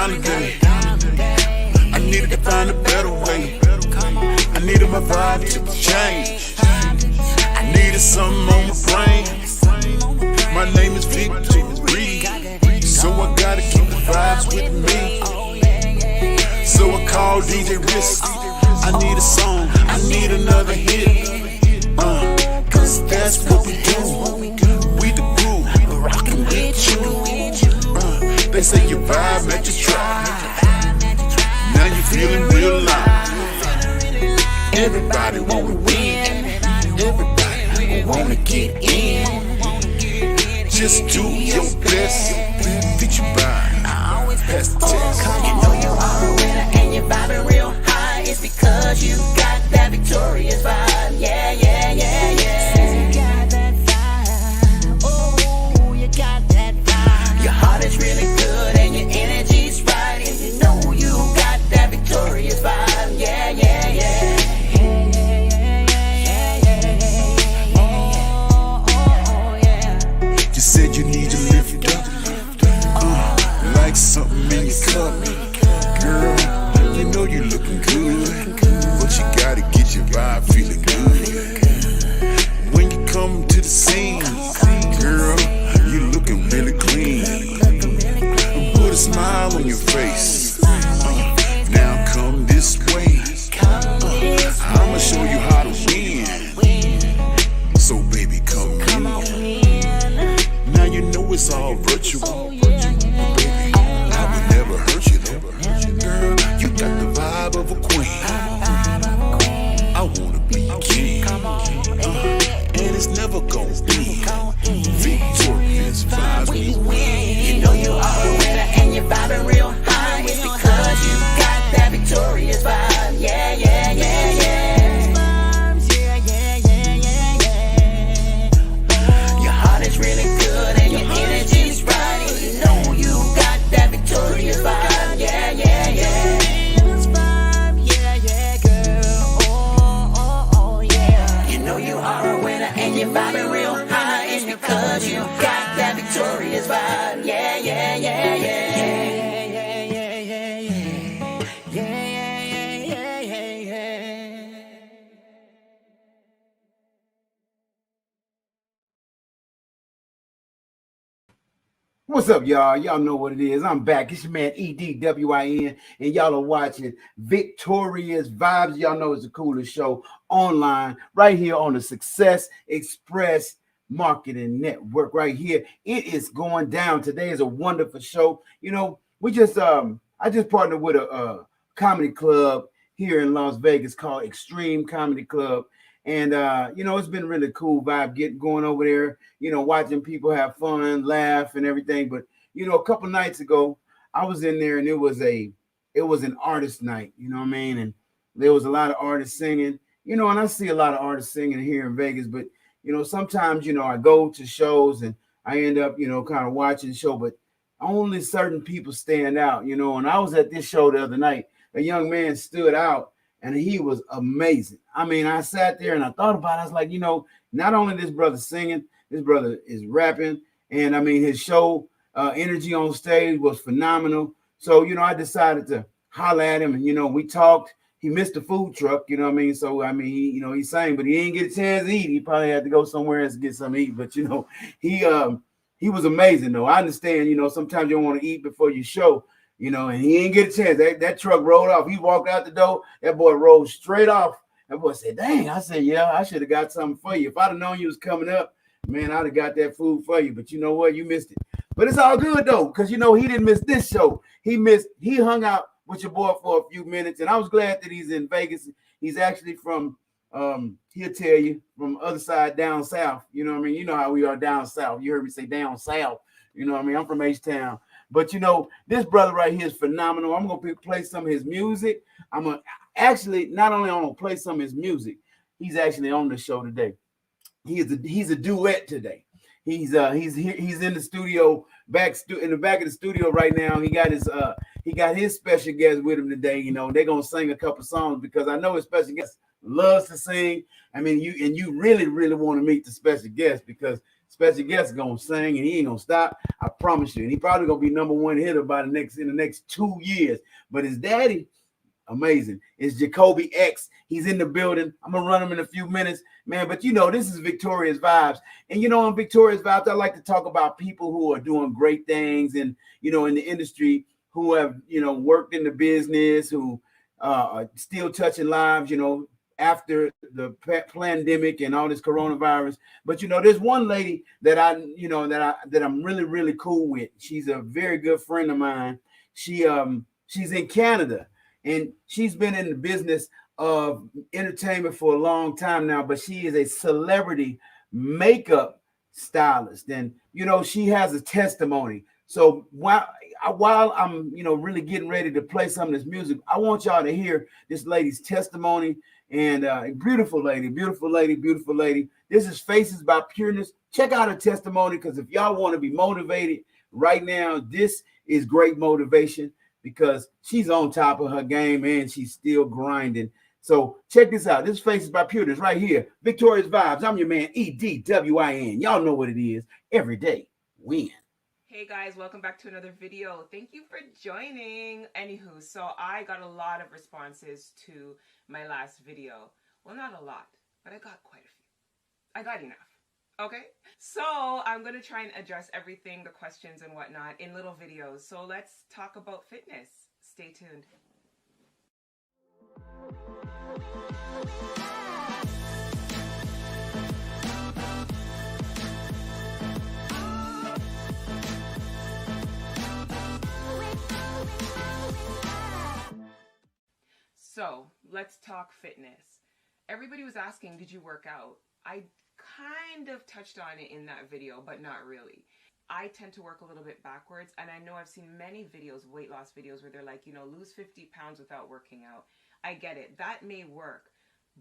holiday. I needed to find a better way. I needed my vibe to change. I needed something on my brain. My name is Victory, so I gotta keep the vibes with me. So I called DJ Risk. I need a song, I need another hit. Cause that's what we do. We the groove, we're rockin' with you. They say your vibe matches track. Now you feeling real live. Everybody wanna win. Everybody wanna get in. Just do your best. Feature by Pass the test. You know you are a winner and you're vibing real high. It's because you got that victorious vibe. Yeah, yeah, yeah, yeah. You got that vibe. Oh, you got that vibe. Your heart is really good and your energy's right. And you know you got that victorious vibe. Yeah, yeah, yeah. You said you need to lift up, like something in your cup. Girl, you know you looking good, but you gotta get your vibe feeling good. When you come to the scene, girl, you looking really clean. Put a smile on your face. Now come this way. I'ma show you how to win. So baby, come in. Now you know it's all virtual. Baby, I would never hurt you though. Girl, you got the vibe of a queen. I wanna be king. And it's never gonna be victorious vibes we win. You know you are a winner and you're vibing real high. It's because you got that victorious vibe. Yeah, yeah, yeah, yeah. Your heart is really good and your energy's right. And you know you got that victorious vibe. Yeah, yeah, yeah. Yeah, yeah, girl. Oh, oh, oh, yeah. You know you are a winner and you're vibing real high. It's because you got that victorious vibe. Yeah, yeah, yeah, yeah. What's up, y'all? Y'all know what it is. I'm back. It's your man EDWIN, and y'all are watching Victorious Vibes. Y'all know it's the coolest show online right here on the Success Express Marketing Network. Right here, it is going down. Today is a wonderful show. You know, we just I just partnered with a comedy club here in Las Vegas called Extreme Comedy Club. And, you know, it's been really cool vibe getting going over there, you know, watching people have fun, laugh and everything. But, you know, a couple nights ago, I was in there and it was an artist night, you know what I mean? And there was a lot of artists singing, you know, and I see a lot of artists singing here in Vegas. But, you know, sometimes, you know, I go to shows and I end up, you know, kind of watching the show, but only certain people stand out, you know. And I was at this show the other night. A young man stood out. And he was amazing. I mean, I sat there and I thought about it. I was like, you know, not only this brother singing, this brother is rapping. And I mean, his show energy on stage was phenomenal. So, you know, I decided to holler at him. And, you know, we talked. He missed the food truck, you know what I mean? So, I mean, he, you know, he sang, but he didn't get a chance to eat. He probably had to go somewhere else to get something to eat. But, you know, he was amazing, though. I understand, you know, sometimes you don't want to eat before you show. You know, and he didn't get a chance. That truck rolled off. He walked out the door. That boy rolled straight off. That boy said, dang. I said, yeah, I should have got something for you. If I'd have known you was coming up, man, I'd have got that food for you. But you know what? You missed it. But it's all good, though, because, you know, he didn't miss this show. He hung out with your boy for a few minutes, and I was glad that he's in Vegas. He's actually from, he'll tell you, from other side down south. You know what I mean? You know how we are down south. You heard me say down south. You know what I mean? I'm from H-Town. But, you know, this brother right here is phenomenal. I'm going to play some of his music. I'm going to actually, not only I'm going to play some of his music, he's actually on the show today. He's a duet today. He's in the studio, in the back of the studio right now. He got his special guest with him today. You know, they're going to sing a couple songs because I know his special guest loves to sing. I mean, you really, really want to meet the special guest because special guest gonna sing and he ain't gonna stop. I promise you. And he probably gonna be #1 hitter by in the next 2 years. But his daddy, amazing. It's Jacoby X. He's in the building. I'm gonna run him in a few minutes, man. But this is Victorious Vibes. And on Victorious Vibes, I like to talk about people who are doing great things and in the industry, who have worked in the business, who are still touching lives, after the pandemic and all this coronavirus. But there's one lady that I'm really, really cool with. She's a very good friend of mine. She's in Canada, and she's been in the business of entertainment for a long time now, but she is a celebrity makeup stylist. And she has a testimony. So while I'm really getting ready to play some of this music, I want y'all to hear this lady's testimony. And beautiful lady, beautiful lady, beautiful lady. This is Faces by Pureness. Check out her testimony, because if y'all want to be motivated right now, this is great motivation, because she's on top of her game and she's still grinding. So check this out. This is Faces by Pureness right here. Victorious Vibes. I'm your man, EDWIN. Y'all know what it is. Every day, win. Hey guys, welcome back to another video. Thank you for joining. Anywho, so I got a lot of responses to my last video. Well, not a lot, but I got quite a few. I got enough. Okay, so I'm going to try and address everything, the questions and whatnot, in little videos. So let's talk about fitness. Stay tuned. So let's talk fitness. Everybody was asking, did you work out? I kind of touched on it in that video, but not really. I tend to work a little bit backwards, and I know I've seen many videos, weight loss videos, where they're like, lose 50 pounds without working out. I get it. That may work,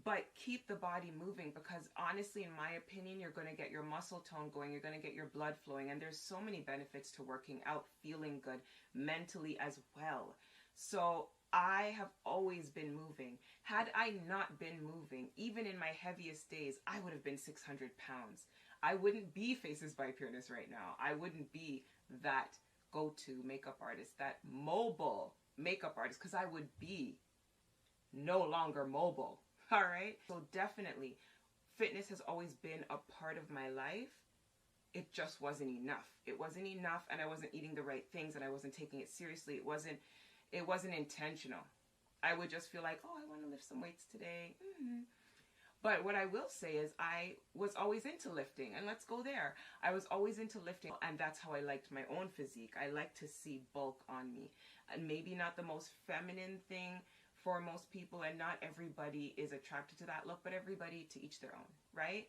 but keep the body moving, because honestly, in my opinion, you're going to get your muscle tone going, you're going to get your blood flowing, and there's so many benefits to working out, feeling good mentally as well. So I have always been moving. Had I not been moving, even in my heaviest days, I would have been 600 pounds. I wouldn't be Faces by Pureness right now. I wouldn't be that go-to makeup artist, that mobile makeup artist, because I would be no longer mobile. All right? So definitely, fitness has always been a part of my life. It just wasn't enough. It wasn't enough, and I wasn't eating the right things, and I wasn't taking it seriously. It wasn't intentional. I would just feel like, oh, I want to lift some weights today. But what I will say is I was always into lifting, and let's go there. I was always into lifting, and that's how I liked my own physique. I like to see bulk on me. And maybe not the most feminine thing for most people, and not everybody is attracted to that look, but everybody to each their own, right?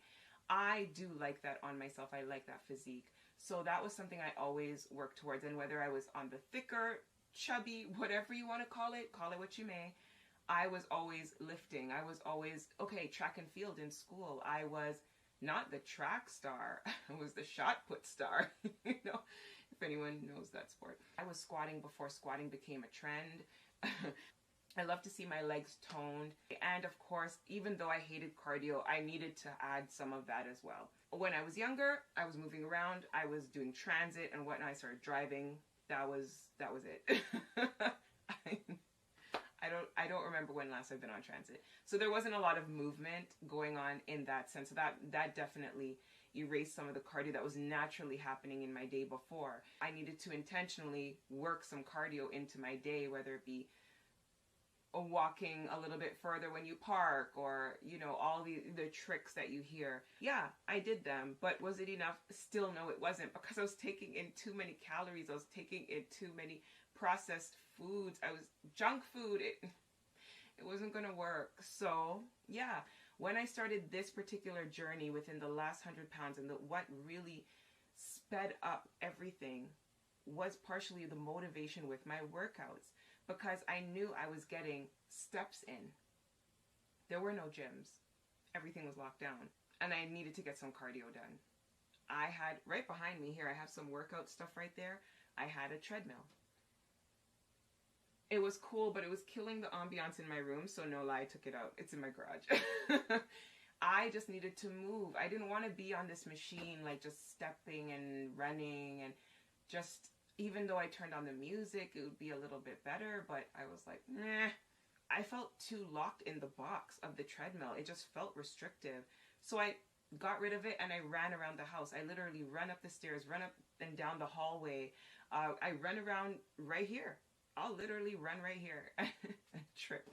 I do like that on myself. I like that physique. So that was something I always worked towards, and whether I was on the thicker, chubby, whatever you want to call it what you may, I was always lifting. I was always, track and field in school. I was not the track star. I was the shot put star, if anyone knows that sport. I was squatting before squatting became a trend. I love to see my legs toned. And of course, even though I hated cardio, I needed to add some of that as well. When I was younger, I was moving around. I was doing transit and whatnot. I started driving. That was it. I don't remember when last I've been on transit. So there wasn't a lot of movement going on in that sense. So that definitely erased some of the cardio that was naturally happening in my day before. I needed to intentionally work some cardio into my day, whether it be walking a little bit further when you park, or all the tricks that you hear. Yeah, I did them, but was it enough? Still no, it wasn't, because I was taking in too many calories. I was taking in too many processed foods. I was junk food. It wasn't gonna work. So yeah, when I started this particular journey within the last 100 pounds, and what really sped up everything was partially the motivation with my workouts, because I knew I was getting steps in. There were no gyms. Everything was locked down. And I needed to get some cardio done. I had, right behind me here, I have some workout stuff right there. I had a treadmill. It was cool, but it was killing the ambiance in my room, so no lie, I took it out. It's in my garage. I just needed to move. I didn't want to be on this machine, like just stepping and running, and just, even though I turned on the music, it would be a little bit better, but I was like, nah. I felt too locked in the box of the treadmill. It just felt restrictive. So I got rid of it and I ran around the house. I literally ran up the stairs, ran up and down the hallway. I ran around right here. I'll literally run right here and trip.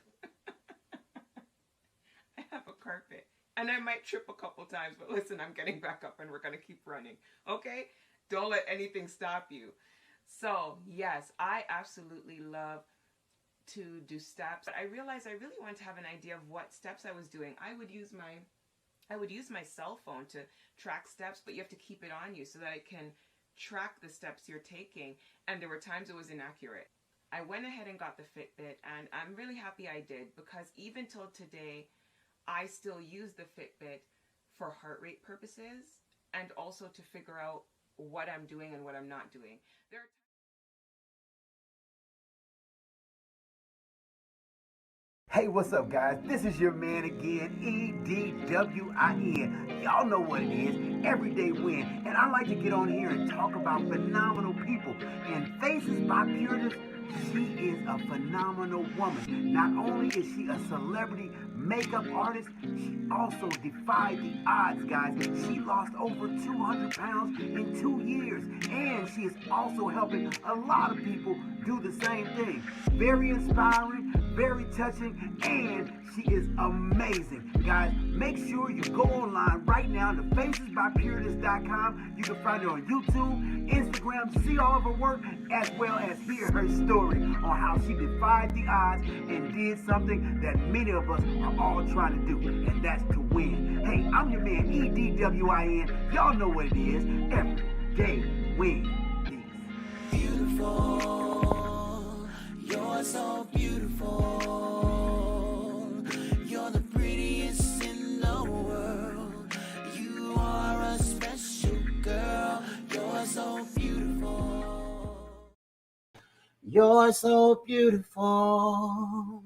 I have a carpet and I might trip a couple times, but listen, I'm getting back up and we're going to keep running. Okay? Don't let anything stop you. So yes, I absolutely love to do steps, but I realized I really wanted to have an idea of what steps I was doing. I would use my cell phone to track steps, but you have to keep it on you so that it can track the steps you're taking, and there were times it was inaccurate. I went ahead and got the Fitbit, and I'm really happy I did, because even till today I still use the Fitbit for heart rate purposes and also to figure out what I'm doing and what I'm not doing. Hey, what's up, guys? This is your man again, EDWIN. Y'all know what it is, Everyday Win. And I like to get on here and talk about phenomenal people. And Faces by Pureness, she is a phenomenal woman. Not only is she a celebrity makeup artist, she also defied the odds, guys. She lost over 200 pounds in 2 years. And she is also helping a lot of people do the same thing. Very inspiring, very touching, and she is amazing. Guys, make sure you go online right now to facesbypureness.com. You can find her on YouTube, Instagram, see all of her work, as well as hear her story on how she defied the odds and did something that many of us are all trying to do, and that's to win. Hey, I'm your man, EDWIN. Y'all know what it is. Everyday Win. Beautiful, you're so beautiful. You're the prettiest in the world. You are a special girl. You're so beautiful. You're so beautiful.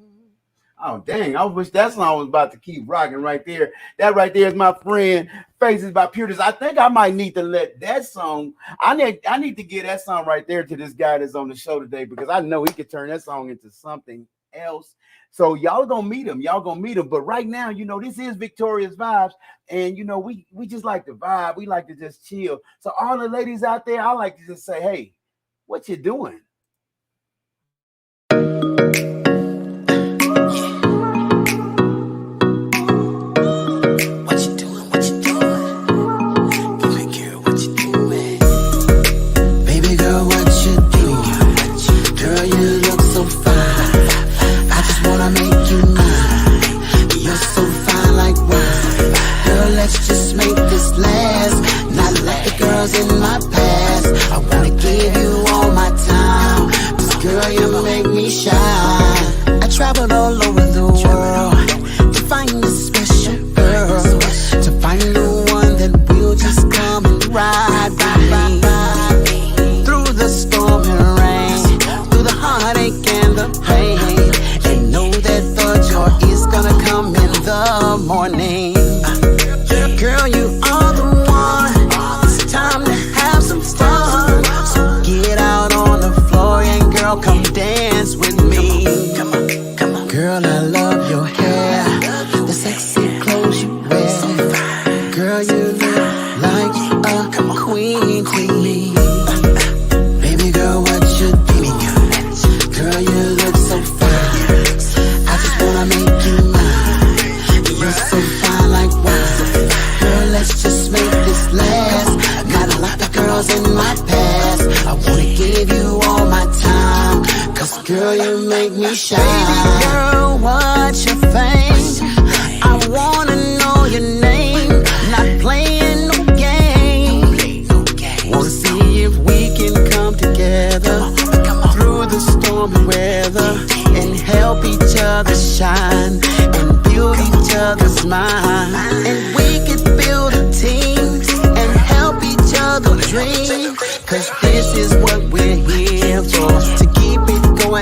Oh, dang. I wish that song was about to keep rocking right there. That right there is my friend, Faces by Pureness. I think I might need to let that song, I need to get that song right there to this guy that's on the show today, because I know he could turn that song into something else. So y'all gonna meet him. But right now, you know, this is Victorious Vibes. And, you know, we just like to vibe. We like to just chill. So all the ladies out there, I like to just say, hey, what you doing?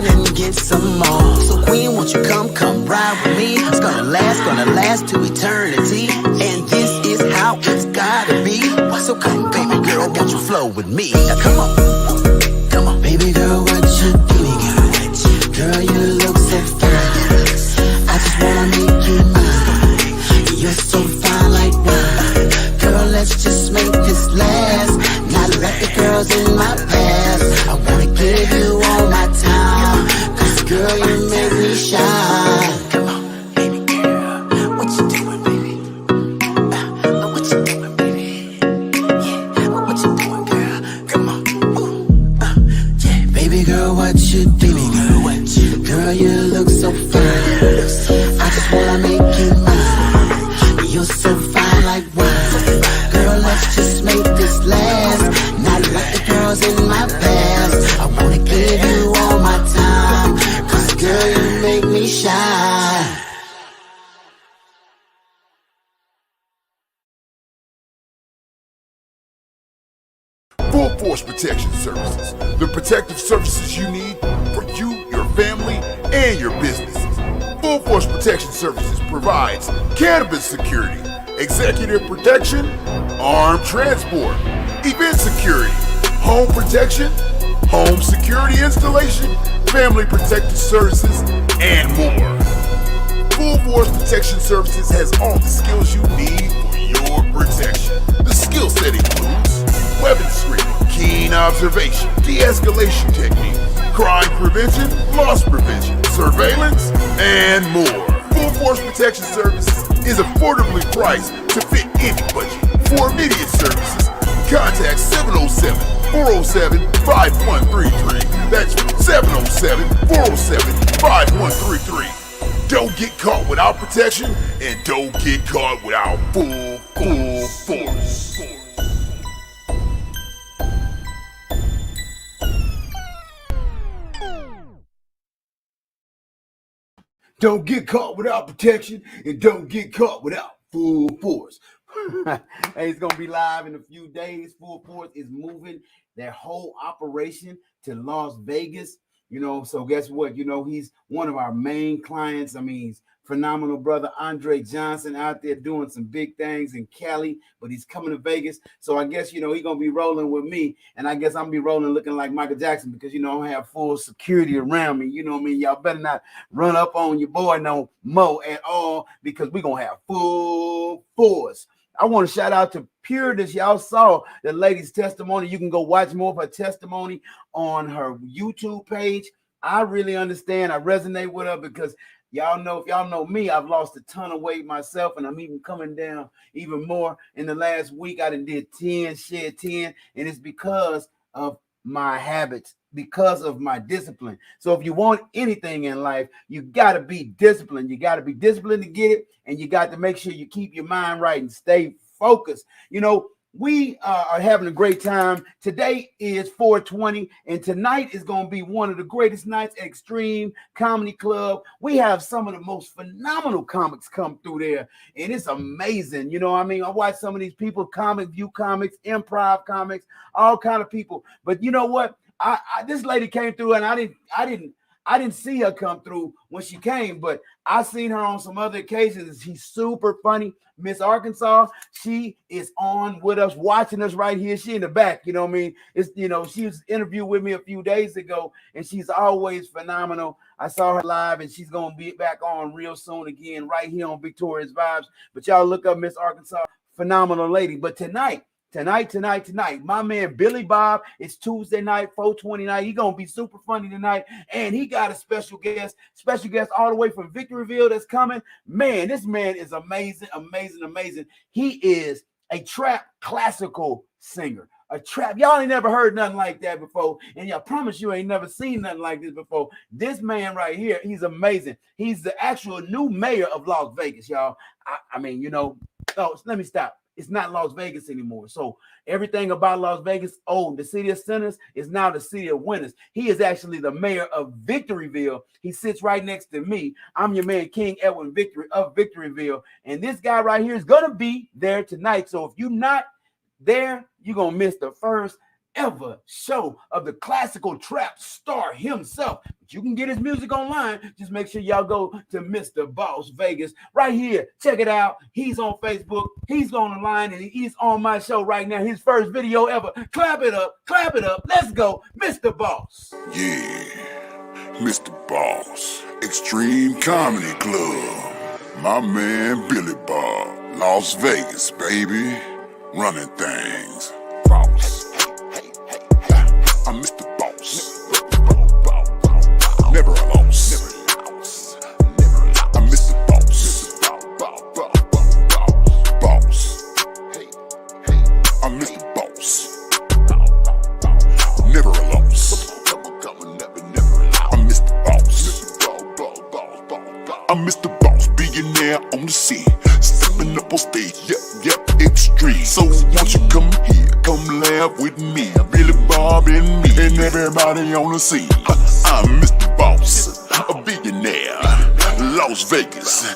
one and get some more. So queen, won't you come ride with me? It's gonna last to eternity. And this is how it's gotta be. So come, baby girl, won't you flow with me? Now come on, baby girl, what you doing? Girl, you look so fine. I just wanna make you mine. You're so fine like wine. Girl, let's just make this last. Not let the girls in my past. I wanna give you all my time. Cause girl, you make me shine. Come on, baby girl, what you doing, baby? What you doing, baby? Yeah, what you doing, girl? Come on, yeah, baby girl, what you doing? Girl, you look so fine. I just wanna make you mine. You're so fine like wine. Girl, let's just make this last. Not like the girls in my past. I wanna give you all my time. Cause girl, you make me shine. Full Force Protection Services, the protective services you need for you, your family, and your businesses. Full Force Protection Services provides cannabis security, executive protection, armed transport, event security, home protection, home security installation, family protective services, and more. Full Force Protection Services has all the skills you need for your protection. The skill set includes weapons screening, keen observation, de-escalation technique, crime prevention, loss prevention, surveillance, and more. Full Force Protection Services is affordably priced to fit any budget. For immediate services, contact 707-407-5133. That's 707-407-5133. Don't get caught without protection, and don't get caught without full force. Don't get caught without protection, and don't get caught without full force. Hey, it's gonna be live in a few days. Full Force is moving their whole operation to Las Vegas. So guess what? He's one of our main clients. I mean, he's phenomenal brother Andre Johnson out there doing some big things in Cali, but he's coming to Vegas. So I guess, he's going to be rolling with me, and I guess I'm going to be rolling looking like Michael Jackson because, I have full security around me. You know what I mean? Y'all better not run up on your boy no more at all because we're going to have full force. I want to shout out to Pureness. Y'all saw the lady's testimony. You can go watch more of her testimony on her YouTube page. I really understand. I resonate with her because y'all know, if y'all know me, I've lost a ton of weight myself, and I'm even coming down even more. In the last week, I did 10, shed 10, and it's because of my habits, because of my discipline. So if you want anything in life, you got to be disciplined. You got to be disciplined to get it, and you got to make sure you keep your mind right and stay focused. We are having a great time. Today is 420, and tonight is going to be one of the greatest nights at Extreme Comedy Club. We have some of the most phenomenal comics come through there, and it's amazing. I watch some of these people, Comic View Comics, Improv Comics, all kind of people. But you know what? This lady came through, and I didn't see her come through when she came, but I seen her on some other occasions. She's super funny. Miss Arkansas, she is on with us, watching us right here. She in the back, you know what I mean? She was interviewed with me a few days ago, and she's always phenomenal. I saw her live, and she's going to be back on real soon again right here on Victorious Vibes. But y'all look up Miss Arkansas, phenomenal lady. But tonight, my man Billy Bob, it's Tuesday night, 420 night. He's gonna be super funny tonight, and he got a special guest all the way from Victoryville that's coming. Man, this man is amazing. He is a trap classical singer. A trap. Y'all ain't never heard nothing like that before, and I promise you ain't never seen nothing like this before. This man right here, he's amazing. He's the actual new mayor of Las Vegas, y'all. Let me stop. It's not Las Vegas anymore. So everything about Las Vegas, the city of sinners, is now the city of winners. He is actually the mayor of Victoryville. He sits right next to me. I'm your man, King Edwin Victory of Victoryville. And this guy right here is going to be there tonight. So if you're not there, you're going to miss the first ever show of the classical trap star himself. But you can get his music online. Just make sure y'all go to Mr. Boss Vegas right here. Check it out. He's on Facebook. He's on the line, and he's on my show right now. His first video ever. Clap it up. Clap it up. Let's go, Mr. Boss. Yeah, Mr. Boss, Extreme Comedy Club. My man Billy Bob, Las Vegas, baby. Running things. Boss. I'm Mr. Boss. Never a loss. I'm Mr. Boss. Boss. I'm Mr. Boss. Never a loss. I'm Mr. Boss. I'm Mr. Boss, billionaire on the scene. Stepping up on stage, yep, extreme. So won't you come here, come laugh with me, Billy Bob and me, and everybody on the scene. I'm Mr. Boss, a billionaire, Las Vegas,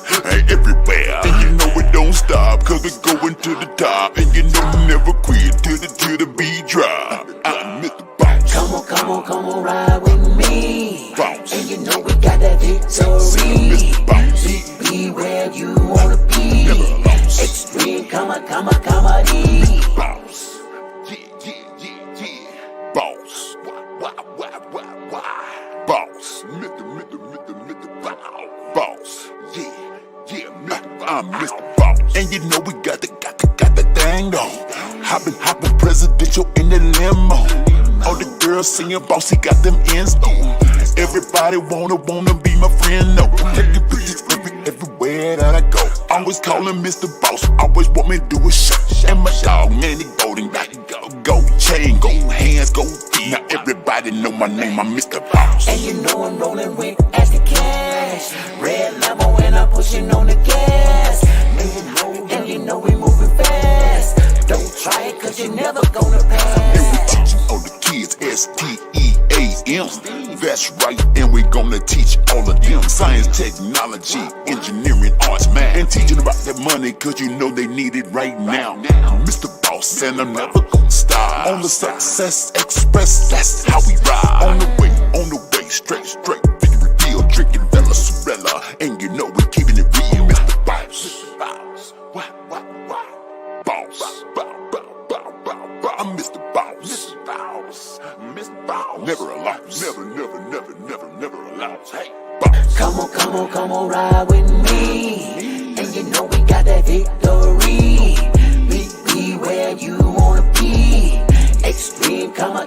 everywhere. And you know it don't stop, cause we're going to the top. And you know we never quit till the beat drop. I'm Mr. Boss. Come on, ride with me. Boss. And you know we got that victory. Mr. Boss. Be where you wanna be. Never lost. Extreme comedy. Boss. Yeah. Boss. Boss. Mr. Boss. Yeah. I'm Mr. Boss. And you know we got the thing on. Hopping presidential in the limo. All the girls singing boss, he got them ends on. Everybody wanna be my friend, no. Taking pictures everywhere that I go. Always calling Mr. Boss, always want me to do a show. And my dog, man, he golden, go chain, go hands, go feet. Now everybody know my name, I'm Mr. Boss. And you know I'm rolling with extra cash. Red Lambo and I'm pushing on the gas. And you know we moving fast. Don't try it cause you're never gonna pass. And we teaching all the kids STEAM. That's right, and we gonna teach all of them science, technology, engineering, arts, math, and teaching about that money cause you know they need it right now. Mr. Boss, and I'm never gonna stop. On the Success Express, that's how we ride. On the way, straight, victory deal, drinking Bella Sorella, and you know we keeping it real, Mr. Boss. Boss. I'm Mr. Boss. Mr. Boss. Never a loss. Never a loss. Hey, Boss. Come on, ride with me. And you know we got that victory. Be where you wanna be. Extreme comedy.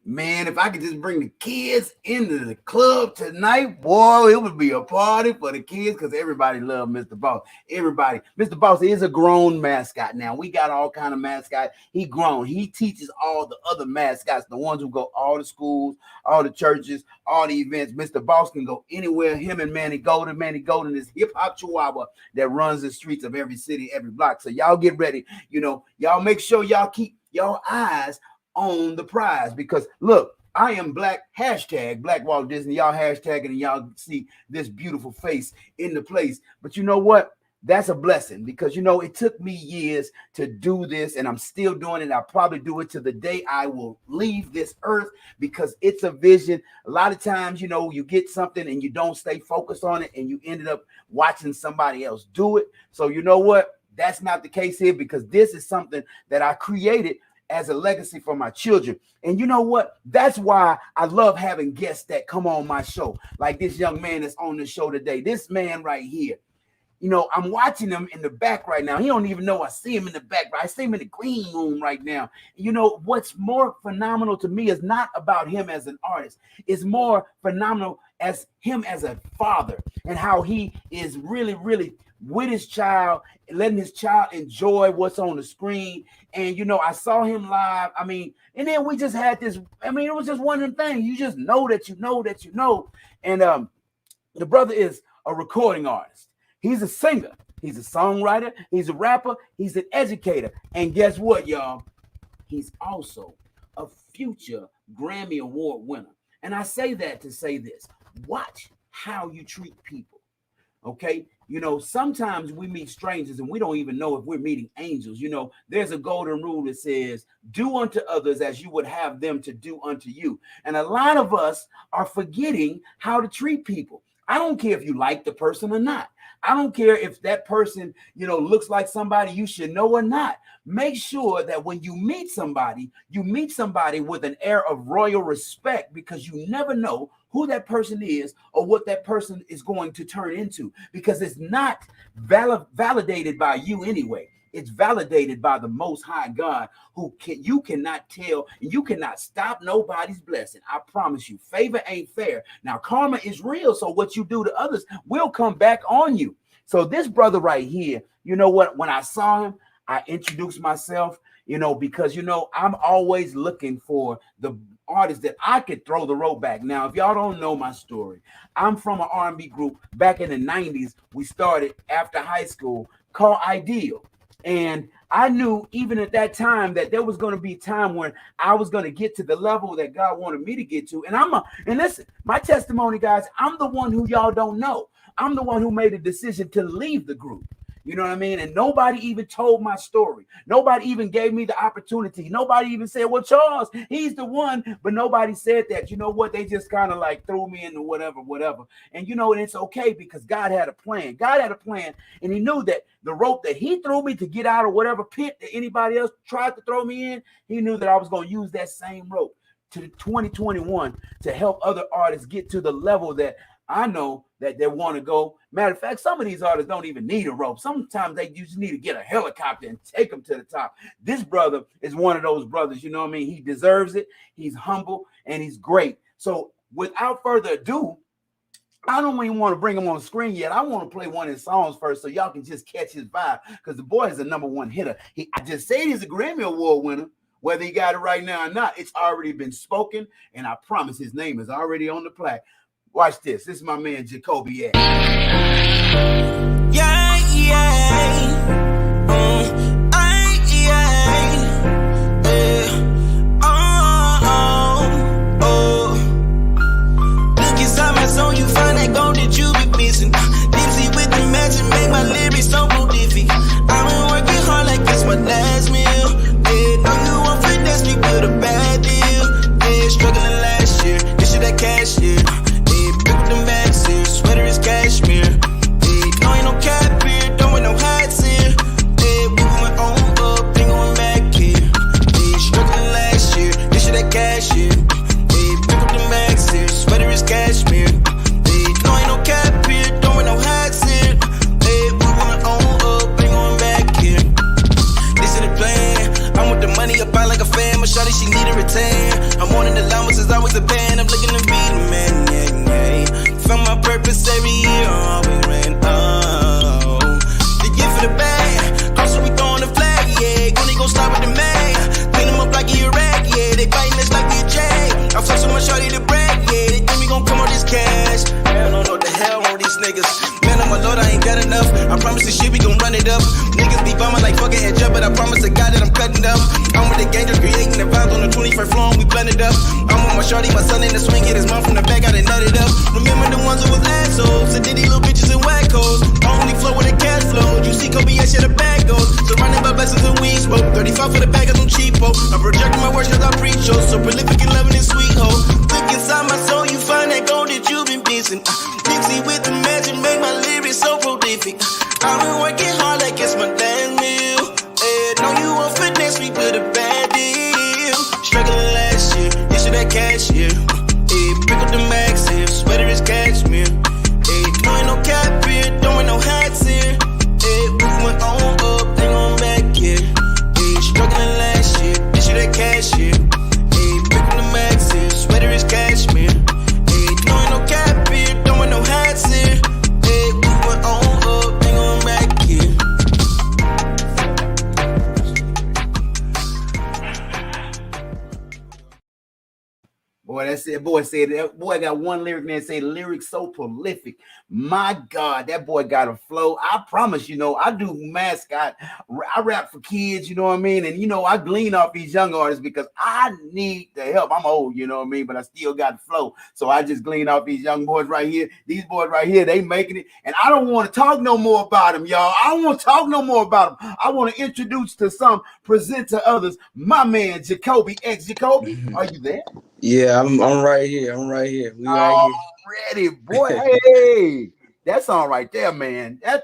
Man, if I could just bring the kids into the club tonight, boy, it would be a party for the kids because everybody loves Mr. Boss. Everybody. Mr. Boss is a grown mascot now. We got all kind of mascots. He grown. He teaches all the other mascots, the ones who go all the schools, all the churches, all the events. Mr. Boss can go anywhere. Him and Manny Golden. Manny Golden is hip-hop chihuahua that runs the streets of every city, every block. So y'all get ready. You know, y'all make sure y'all keep your eyes on the prize because look, I am Black Walt Disney. Y'all hashtag it and y'all see this beautiful face in the place. But you know what? That's a blessing because you know it took me years to do this and I'm still doing it. I'll probably do it to the day I will leave this earth because it's a vision. A lot of times, you know, you get something and you don't stay focused on it and you ended up watching somebody else do it. So you know what? That's not the case here because this is something that I created as a legacy for my children. And you know what? That's why I love having guests that come on my show. Like this young man that's on the show today. This man right here. You know, I'm watching him in the back right now. He don't even know I see him in the back, but I see him in the green room right now. You know, what's more phenomenal to me is not about him as an artist. It's more phenomenal as him as a father and how he is really, really with his child, letting his child enjoy what's on the screen. And, you know, I saw him live. I mean, and then we just had this. I mean, it was just one of them things. You just know that you know that you know. And the brother is a recording artist. He's a singer. He's a songwriter. He's a rapper. He's an educator. And guess what, y'all? He's also a future Grammy Award winner. And I say that to say this. watch how you treat people. Okay, you know, sometimes we meet strangers and we don't even know if we're meeting angels. You know, there's a golden rule that says, do unto others as you would have them to do unto you. And a lot of us are forgetting how to treat people. I don't care if you like the person or not. I don't care if that person, you know, looks like somebody you should know or not. Make sure that when you meet somebody with an air of royal respect, because you never know who that person is or what that person is going to turn into, because it's not validated by you anyway. It's validated by the Most High God, you cannot tell and you cannot stop nobody's blessing. I promise you, favor ain't fair. Now, karma is real, so what you do to others will come back on you. So this brother right here, you know what? When I saw him, I introduced myself, you know, because, you know, I'm always looking for the artists that I could throw the rope back. Now, if y'all don't know my story, I'm from an R&B group back in the 90s. We started after high school called Ideal. And I knew even at that time that there was going to be a time when I was going to get to the level that God wanted me to get to. And listen, my testimony, guys, I'm the one who y'all don't know. I'm the one who made a decision to leave the group. You know what I mean? And nobody even told my story. Nobody even gave me the opportunity. Nobody even said, well, Charles, he's the one. But nobody said that. You know what? They just kind of like threw me into whatever. And, you know, and it's okay because God had a plan. God had a plan. And he knew that the rope that he threw me to get out of whatever pit that anybody else tried to throw me in, he knew that I was going to use that same rope to 2021 to help other artists get to the level that I know that they want to go. Matter of fact, some of these artists don't even need a rope. Sometimes they just need to get a helicopter and take them to the top. This brother is one of those brothers, you know what I mean? He deserves it. He's humble and he's great. So without further ado, I don't even want to bring him on the screen yet. I want to play one of his songs first so y'all can just catch his vibe, because the boy is a #1 hitter. I just said he's a Grammy Award winner. Whether he got it right now or not, it's already been spoken, and I promise his name is already on the plaque. Watch this. This is my man, Jacoby X. Yeah. Look inside my soul, you find that gold that you be missing. Dipsy with the magic, make my lyrics so prolific. I've been working hard like this my last meal. Yeah, know you want finesse me with a bad deal. Yeah, struggling last year, this shit that cash, yeah. Them bags here, sweater is cashmere. Hey, no ain't no cap here, don't wear no hats here. Hey, we went on up, ain't going back here. Hey, struggling last year, this shit that cash here. Hey, pick up them bags here, sweater is cashmere. Hey, no ain't no cap here, don't wear no hats here. Hey, we went on up, ain't going back here. This is the plan. I'm with the money up out like a fan, but shawty she need a retain. I'm wanting the allowance, is always a band. I'm looking to be the man, yeah. Found my purpose every year, always rain. Oh, the gift for the bag. Also, we throwing the flag, yeah. Gonna go stop with the man. Clean them up like a rag, yeah. They biting us like a jag. I flex so much, shawty to brag, yeah. They think we gon' come on this cash. I don't know what the hell wrong with these niggas. Man, oh my lord, I ain't got enough. I promise this shit, we gon' run it up. Niggas be bumming like fucking head up, but I promise to God that I'm cutting up. I'm with the gang, just creating the vibes on the 21st floor, and we blend it up. I'm with my shorty, my son in the swing, hit his mom from the back, got it nutted up. Remember the ones who was assholes, so diddy little bitches and wackos. Only flow with the cash flow. You see Kobe, yeah, shit, the bag goes. Surrounded by blessings and weed smoke. 35 for the bag of some cheapo. I'm projecting my words cause I preach shows. So prolific and loving this sweet hoe. Look inside my soul, you find that gold that you've been missing. Dipsy with the magic, make my lyrics so prolific. I've been working hard like it's my last meal. Know you won't finesse me with a bad deal. Struggling last year, this shit that cash here. Pick up the max here, sweater is cashmere. No ain't no cap here, don't wear no hats here. We went on up, ain't going back here. Struggling last year, this shit that cash here. Pick up the said, boy said that boy got one lyric there that say lyrics so prolific. My God, that boy got a flow. I promise, I do mascot. I rap for kids, you know what I mean? And I glean off these young artists because I need the help. I'm old, you know what I mean, but I still got flow. So I just glean off these young boys right here. These boys right here, they making it. And I don't want to talk no more about them, y'all. I don't want to talk no more about them. I want to introduce to some, present to others, my man Jacoby X. Jacoby, are you there? Yeah, I'm right here. I'm right here. We right here. Ready, boy. Hey, that's all right there, man. That.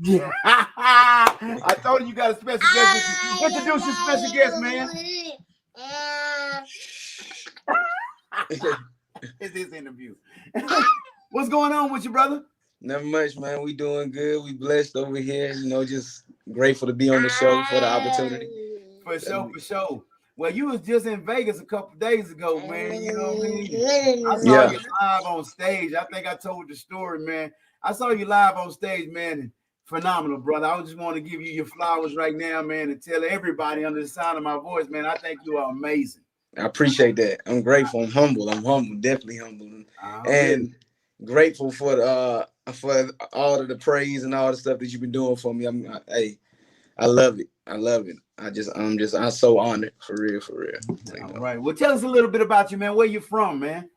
Yeah. I told you got a special guest. Introduce your special guest, man. It's his interview. What's going on with you, brother? Nothing much, man. We doing good. We blessed over here. Just grateful to be on the show for the opportunity. For sure. Well, you was just in Vegas a couple days ago, man. You know what I mean? I saw you live on stage. I think I told the story, man. I saw you live on stage, man. And phenomenal, brother. I just want to give you your flowers right now, man, and tell everybody under the sound of my voice, man, I think you are amazing. I appreciate that. I'm grateful. I'm humble, definitely humble, and grateful for all of the praise and all the stuff that you've been doing for me. I love it. I'm so honored, for real. All right. Well, tell us a little bit about you, man. Where you from, man?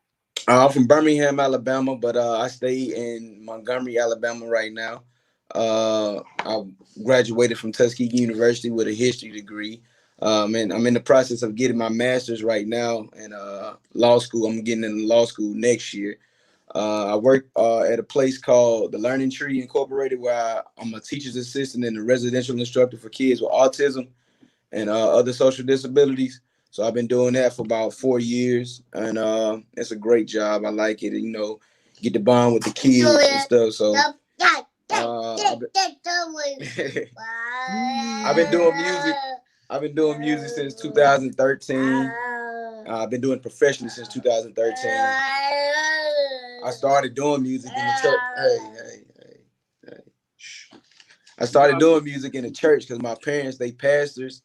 I'm from Birmingham, Alabama, but I stay in Montgomery, Alabama right now. I graduated from Tuskegee University with a history degree. And I'm in the process of getting my master's right now in law school. I'm getting into law school next year. I work at a place called the Learning Tree Incorporated, where I'm a teacher's assistant and a residential instructor for kids with autism and other social disabilities. So I've been doing that for about 4 years, and it's a great job. I like it, get to bond with the kids and stuff. So I've been doing music. I've been doing music since 2013. I've been doing professionally since 2013. I started doing music in the church. I started doing music in the church because my parents, they pastors,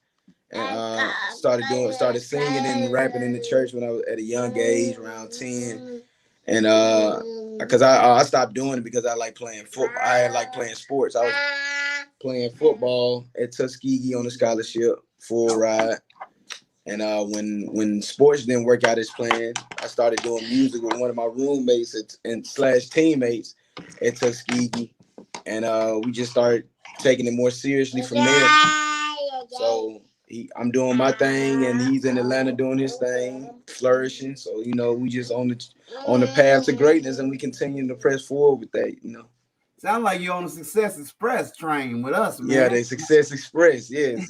and started singing and rapping in the church when I was at a young age, around 10. And because I stopped doing it because I like playing football. I like playing sports. I was playing football at Tuskegee on a scholarship, full ride. And when sports didn't work out as planned, I started doing music with one of my roommates and teammates at Tuskegee. And we just started taking it more seriously from there. So I'm doing my thing, and he's in Atlanta doing his thing, flourishing. So we just on the path to greatness, and we continue to press forward with that. Sound like you're on the Success Express train with us, man. Yeah, the Success Express. Yes.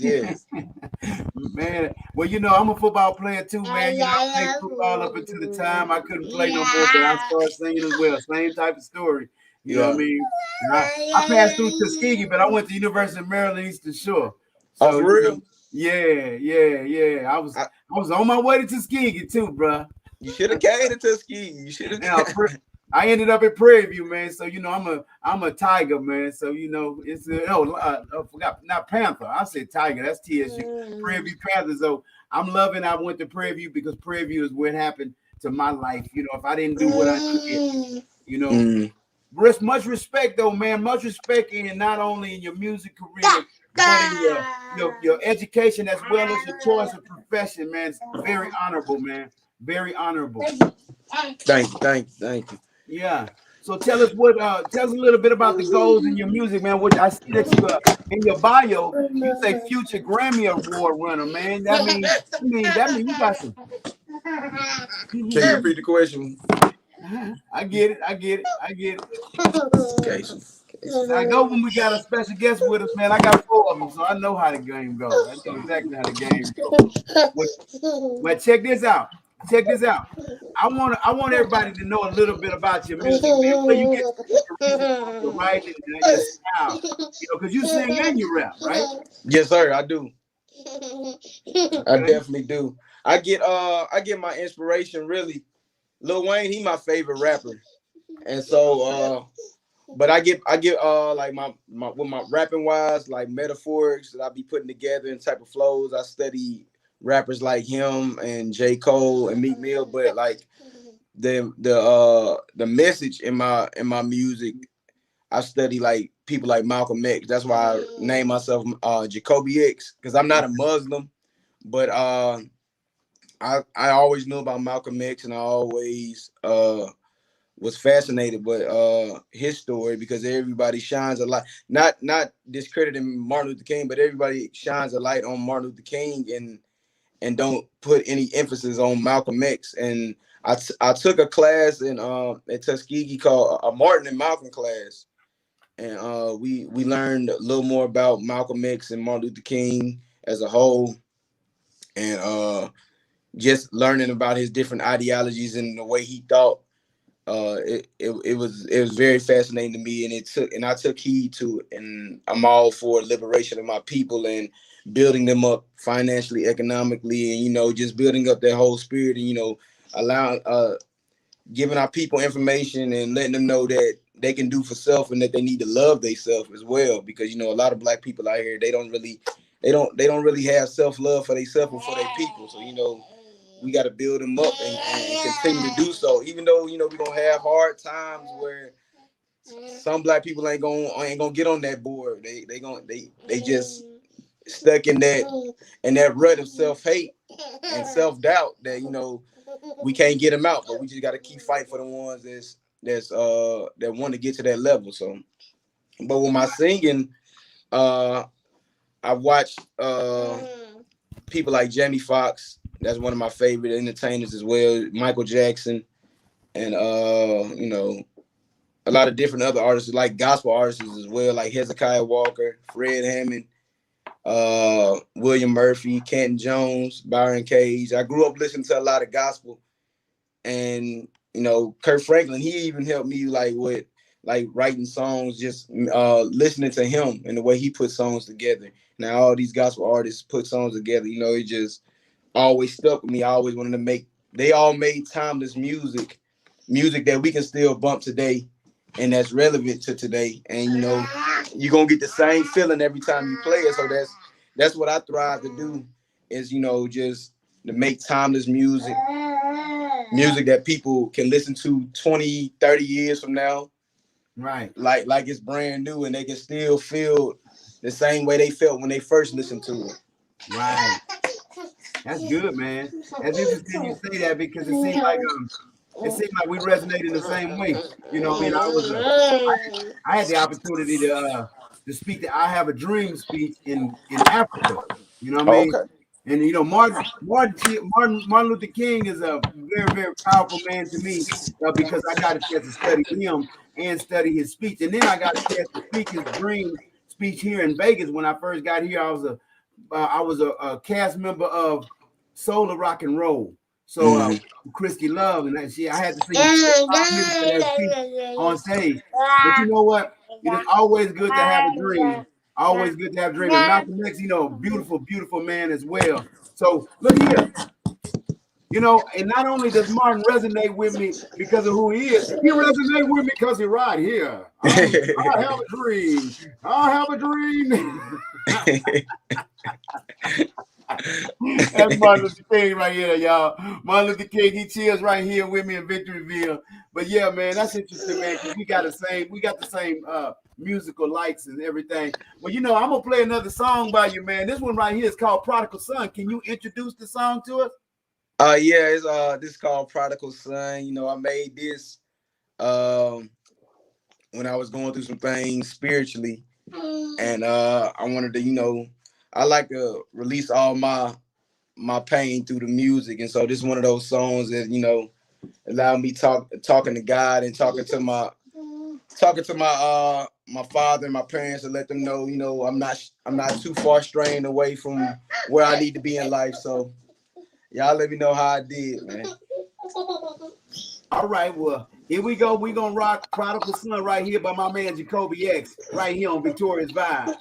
Man, well, I'm a football player too, man. I played football up until the time I couldn't play no more, but I started singing as well. Same type of story. You know what I mean? And I passed through Tuskegee, but I went to University of Maryland Eastern Shore. So, for real? Yeah. I was on my way to Tuskegee too, bro. You should have came to Tuskegee. You should have. I ended up at Prairie View, man. So I'm a Tiger, man. So it's I forgot, not Panther. I said Tiger. That's TSU. Prairie View Panthers. So I'm loving. I went to Prairie View because Prairie View is what happened to my life. If I didn't do what I did, much respect though, man. Much respect in not only in your music career, but in your education as well as your choice of profession, man. It's very honorable, man. Very honorable. Thank you. Yeah. So tell us a little bit about the goals in your music, man. Which I see that you in your bio, you say future Grammy Award winner, man. That means you got some. Can you repeat the question? I get it. Okay. I know when we got a special guest with us, man. I got 4 of them, so I know how the game goes. I know exactly how the game goes. But check this out. I want everybody to know a little bit about your music, man. Where you get your writing and your style, because you sing and you rap, right? Yes, sir. I do. I definitely do. I get my inspiration really. Lil Wayne, he my favorite rapper, and so but I get like my with my rapping wise, like metaphors that I be putting together and type of flows. I study rappers like him and J. Cole and Meek Mill, but like the message in my music, I study like people like Malcolm X. That's why I name myself Jacoby X, because I'm not a Muslim, but I always knew about Malcolm X, and I always was fascinated with his story, because everybody shines a light. Not discrediting Martin Luther King, but everybody shines a light on Martin Luther King and don't put any emphasis on Malcolm X. And I took a class in at Tuskegee called a Martin and Malcolm class, and we learned a little more about Malcolm X and Martin Luther King as a whole, and just learning about his different ideologies and the way he thought. It was very fascinating to me, and I took heed to it, and I'm all for liberation of my people and building them up financially, economically, and just building up their whole spirit, and allowing giving our people information and letting them know that they can do for self, and that they need to love themselves as well, because a lot of Black people out here, they don't really have self-love for themselves and for their people. So we got to build them up and continue to do so, even though we're gonna have hard times where some Black people ain't gonna get on that board. They just stuck in that rut of self-hate and self-doubt that we can't get them out. But we just got to keep fighting for the ones that want to get to that level. So, but with my singing, I watched people like Jamie Foxx. That's one of my favorite entertainers as well. Michael Jackson, and a lot of different other artists, like gospel artists as well, like Hezekiah Walker, Fred Hammond, William Murphy, Canton Jones, Byron Cage. I grew up listening to a lot of gospel, and Kurt Franklin. He even helped me with writing songs, just listening to him and the way he put songs together. Now all these gospel artists put songs together. It just always stuck with me. I always wanted to make. They all made timeless music that we can still bump today, and that's relevant to today. And you're gonna get the same feeling every time you play it. So that's what I thrive to do, is just to make timeless music that people can listen to 20, 30 years from now. Right. Like it's brand new, and they can still feel the same way they felt when they first listened to it. Right. That's good, man. That's interesting you say that, because it seems like we resonate in the same way. I mean, I had the opportunity to speak. I have a dream speech in Africa. You know what I Oh, mean? okay. And Martin Luther King is a very, very powerful man to me, because I got a chance to study him and study his speech, and then I got a chance to speak his dream speech here in Vegas. When I first got here, I was a cast member of Soul of Rock and Roll. So Christy Love, and I had to sing 5 minutes of that speech on stage. But you know what? It is always good to have a dream. Always good to have a dream. And Malcolm X, beautiful, beautiful man as well. So look here. And not only does Martin resonate with me because of who he is, he resonates with me because he's right here. I have a dream. I have a dream. That's Martin Luther King right here, y'all. Martin Luther King, he chills right here with me in Victoryville. But yeah, man, that's interesting, man, because we got the same musical likes and everything. Well, I'm gonna play another song by you, man. This one right here is called Prodigal Son. Can you introduce the song to us? Yeah, it's this is called Prodigal Son. I made this when I was going through some things spiritually, and I wanted to, I like to release all my pain through the music, and so this is one of those songs that allowed me talking to God and talking to my my father and my parents, to let them know, I'm not too far straying away from where I need to be in life. So y'all let me know how I did, man. All right, well, here we go. We're gonna rock Prodigal Son right here by my man Jacoby X, right here on Victorious Vibes.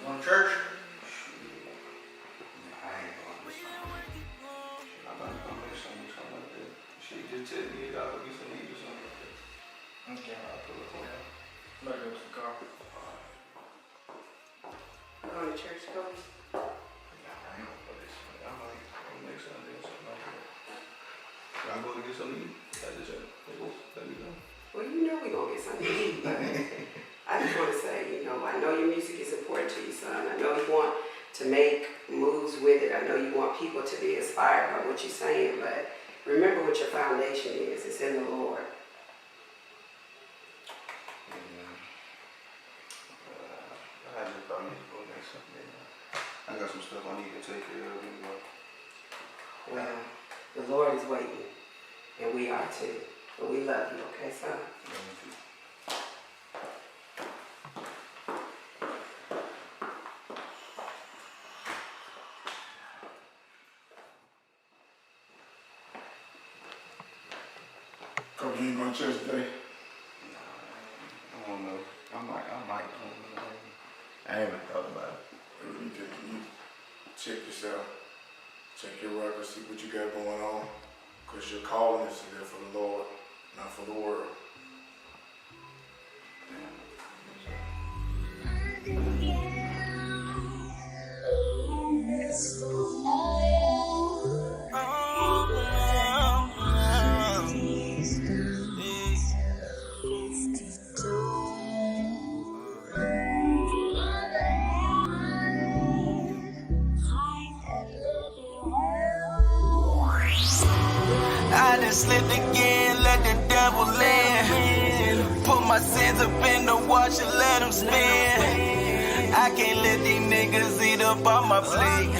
Going to church? car. Going to church, Cody? I'm going to get something to eat at the church. Let me know. Well, you know we're going to get something to eat, but I just want to say, I know your music is important to you, son. I know you want to make moves with it. I know you want people to be inspired by what you're saying, but remember what your foundation is. It's in the Lord. I just thought I need to go next Sunday. I got some stuff I need to take care of anyway. Well, the Lord is waiting, and we are too. But we love you, okay, son? Cody, you ain't going to church today? I don't know. I might. I haven't thought about it. You check yourself. Check your record, see what you got going on. Because your calling is there for the Lord, not for the world. I done slipped again, let the devil in. Put my sins up in the wash and let them spin. I can't let these niggas eat up on my plate.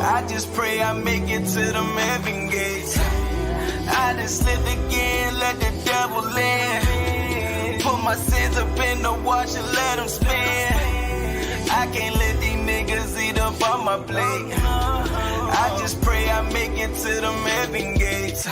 I just pray I make it to them heaven gates. I done slipped again, let the devil in. Put my sins up in the wash and let them spin. I can't let these niggas eat up on my plate. I just pray I make it to them heaven gates.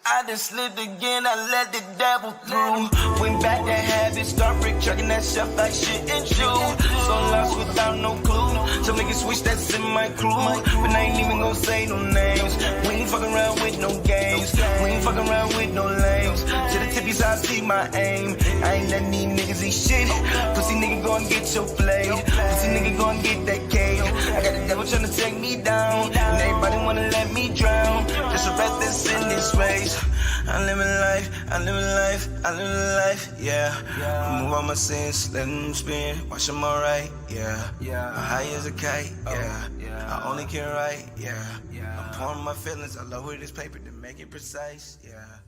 I done slipped again, I let the devil through. Went back to habit, start brick trucking that shelf like shit and shoe. So lost without no clue. So make a switch that's in my crew. But I ain't even gon' say no names. We ain't fucking around with no games. We ain't fucking around with no lames. To the tippies I see my aim. I ain't letting these niggas eat shit. Pussy nigga go and get your blade. Pussy nigga go and get that cake. I got the devil tryna take me down. And everybody wanna let me drown. Just a rest that's in this race. I'm living life, yeah. Remove all my sins, let them spin, watch them alright, yeah. I'm high as a kite, yeah. I only can write, yeah. I'm pouring my feelings, I lower this paper to make it precise, yeah.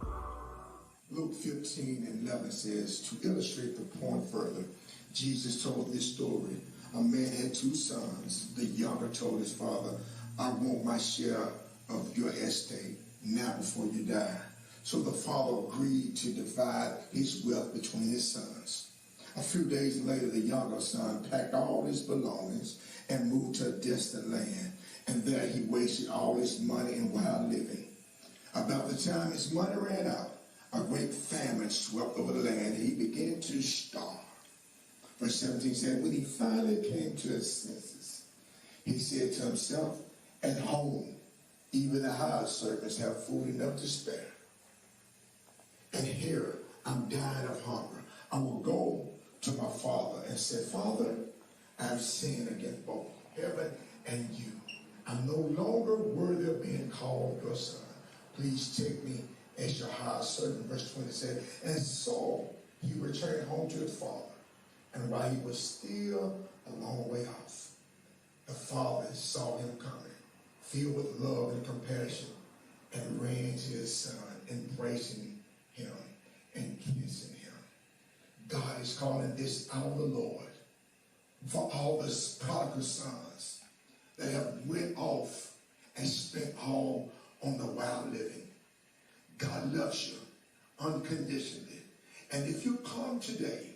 Luke 15:11 says, to illustrate the point further, Jesus told this story. A man had two sons. The younger told his father, I want my share of your estate now before you die. So the father agreed to divide his wealth between his sons. A few days later, the younger son packed all his belongings and moved to a distant land. And there he wasted all his money in wild living. About the time his money ran out, a great famine swept over the land and he began to starve. Verse 17 said, when he finally came to his senses, he said to himself, at home, even the hired servants have food enough to spare. And here, I'm dying of hunger. I will go to my father and say, Father, I've sinned against both heaven and you. I'm no longer worthy of being called your son. Please take me as your hired servant. Verse 20 said, and so he returned home to his father. And while he was still a long way off, the father saw him coming, filled with love and compassion, and ran to his son, embracing him and kissing him. God is calling this hour the Lord for all the prodigal sons that have went off and spent all on the wild living. God loves you unconditionally. And if you come today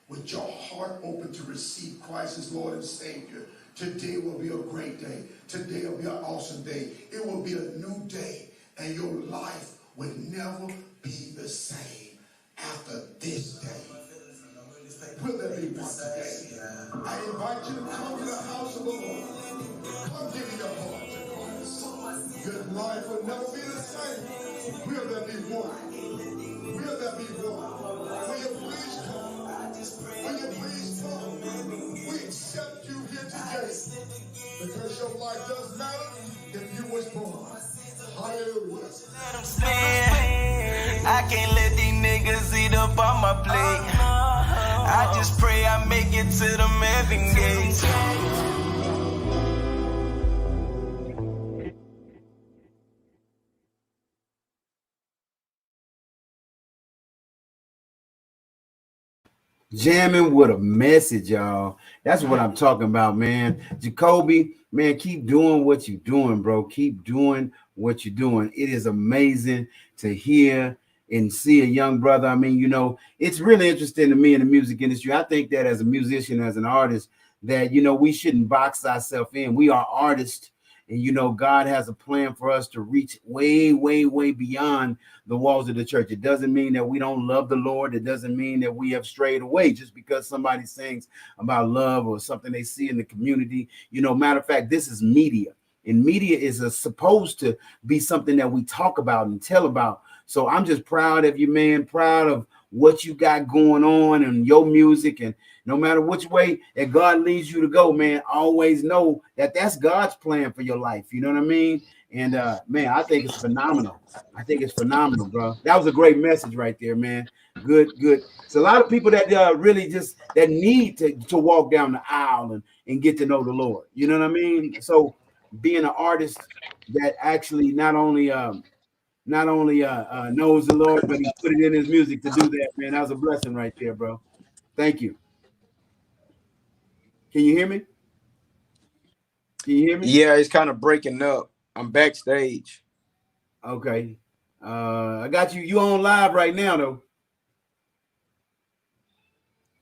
with your heart open to receive Christ as Lord and Savior, today will be a great day. Today will be an awesome day. It will be a new day, and your life will never be the same after this day. Will there be one today? I invite you to come to the house of the Lord. Come give me your heart to Christ. Your life will never be the same. Will there be one? Will there be one? Will you please come? of life does matter if you was born. Hallelujah. I can't let these niggas eat up on my plate. I just pray I make it to the heaven gates. Jamming with a message, y'all. That's what I'm talking about, man. Jacoby, man, keep doing what you're doing, bro. Keep doing what you're doing. It is amazing to hear and see a young brother. I mean, you know, it's really interesting to me in the music industry. I think that as a musician, as an artist, that, you know, we shouldn't box ourselves in. We are artists. And, you know, God has a plan for us to reach way, way, way beyond the walls of the church. It doesn't mean that we don't love the Lord. It doesn't mean that we have strayed away just because somebody sings about love or something they see in the community. You know, matter of fact, this is media. And media is supposed to be something that we talk about and tell about. So I'm just proud of you, man. Proud of what you got going on and your music. And no matter which way that God leads you to go, man, always know that that's God's plan for your life. You know what I mean? And man, I think it's phenomenal. I think it's phenomenal, bro. That was a great message right there, man. Good, good. It's a lot of people that really just that need to walk down the aisle and get to know the Lord. You know what I mean? So being an artist that actually not only knows the Lord, but he put it in his music to do that, man. That was a blessing right there, bro. Thank you. Can you hear me? Can you hear me? Yeah, it's kind of breaking up. I'm backstage. Okay. I got you. You on live right now, though.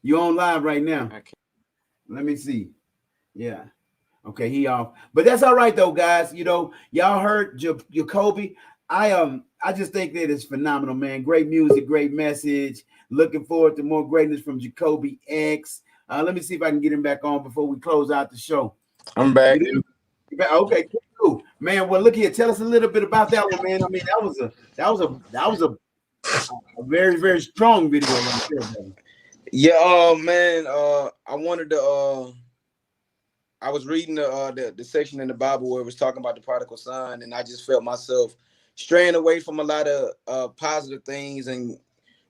You on live right now. Okay. Let me see. Yeah. Okay, he off. But that's all right though, guys. You know, y'all heard Jacoby. I just think that it's phenomenal, man. Great music, great message. Looking forward to more greatness from Jacoby X. Let me see if I can get him back on before we close out the show. I'm back. Okay, cool, man. Well, look here. Tell us a little bit about that one, man. I mean, that was a very, very strong video right there, man. Yeah, man. I wanted to. I was reading the section in the Bible where it was talking about the prodigal son, and I just felt myself straying away from a lot of positive things and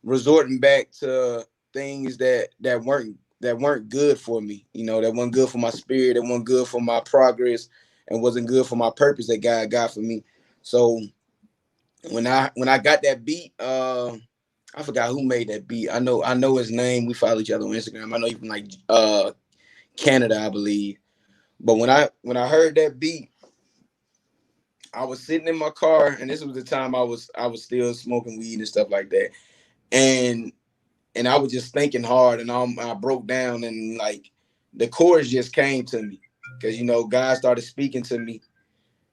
resorting back to things that weren't good for me. You know, that wasn't good for my spirit, that wasn't good for my progress, and wasn't good for my purpose that God got for me. So when I got that beat, I forgot who made that beat. I know his name. We follow each other on Instagram. I know he's from like Canada, I believe. But when I heard that beat, I was sitting in my car, and this was the time I was still smoking weed and stuff like that, and I was just thinking hard, and I broke down, and like the chorus just came to me because, you know, God started speaking to me.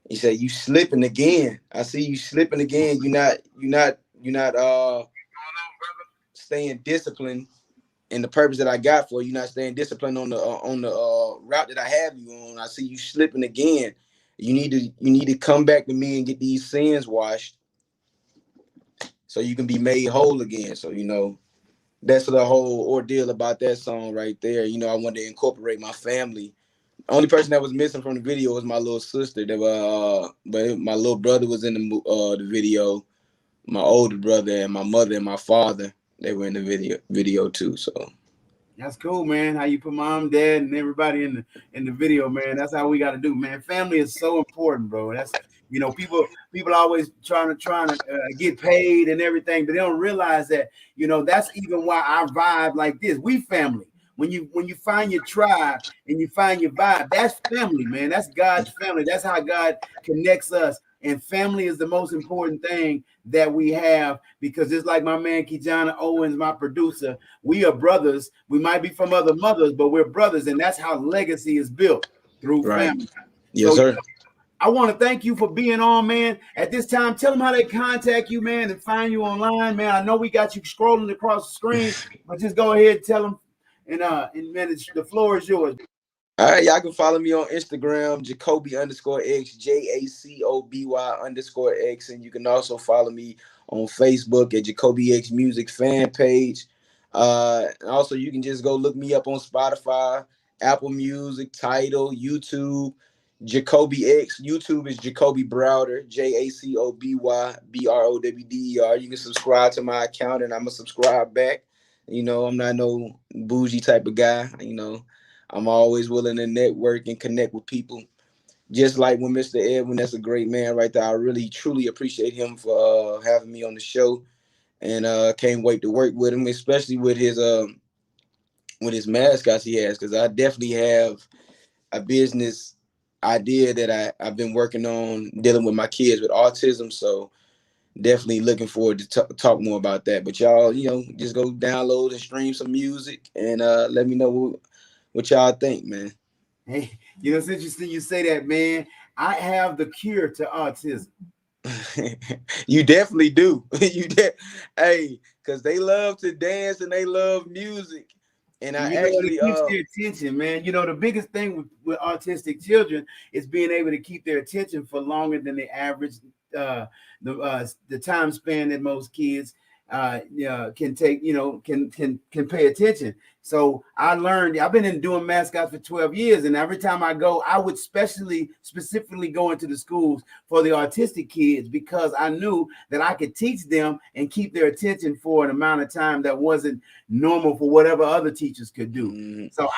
He said, "You slipping again. I see you slipping again. You're not staying disciplined in the purpose that I got for you. You're not staying disciplined on the route that I have you on. I see you slipping again. You need to come back to me and get these sins washed so you can be made whole again." So, you know, that's the whole ordeal about that song right there. You know, I wanted to incorporate my family. The only person that was missing from the video was my little sister. But my little brother was in the video. My older brother and my mother and my father, they were in the video too. So that's cool, man. How you put mom, dad, and everybody in the video, man. That's how we got to do, man. Family is so important, bro. That's, you know, people always trying to get paid and everything, but they don't realize that, you know, that's even why I vibe like this. We family. When you find your tribe and you find your vibe, that's family, man. That's God's family. That's how God connects us. And family is the most important thing that we have, because it's like my man Kijana Owens, my producer. We are brothers. We might be from other mothers, but we're brothers, and that's how legacy is built, through family. Yes, sir. I want to thank you for being on, man. At this time, tell them how they contact you, man, and find you online, man. I know we got you scrolling across the screen, but just go ahead and tell them, and man, the floor is yours. All right, y'all can follow me on Instagram, Jacoby_X, JACOBY_X, and you can also follow me on Facebook at Jacoby X Music fan page. Also, you can just go look me up on Spotify, Apple Music, Tidal, YouTube. Jacoby X. YouTube is Jacoby Browder, JACOBYBROWDER. You can subscribe to my account, and I'm gonna subscribe back. You know, I'm not no bougie type of guy. You know, I'm always willing to network and connect with people. Just like when Mr. Edwin, that's a great man right there. I really, truly appreciate him for having me on the show, and can't wait to work with him, especially with his mascots he has, because I definitely have a business idea that I've been working on dealing with my kids with autism. So definitely looking forward to talk more about that. But y'all, you know, just go download and stream some music, and let me know what y'all think, man. Hey, you know, it's interesting you say that, man. I have the cure to autism. You definitely do. Hey, because they love to dance and they love music. And I actually it keeps their attention, man. You know, the biggest thing with autistic children is being able to keep their attention for longer than the average the time span that most kids can take, you know, can pay attention. So I learned, I've been doing mascots for 12 years, and every time I go, I would specifically go into the schools for the autistic kids, because I knew that I could teach them and keep their attention for an amount of time that wasn't normal for whatever other teachers could do. So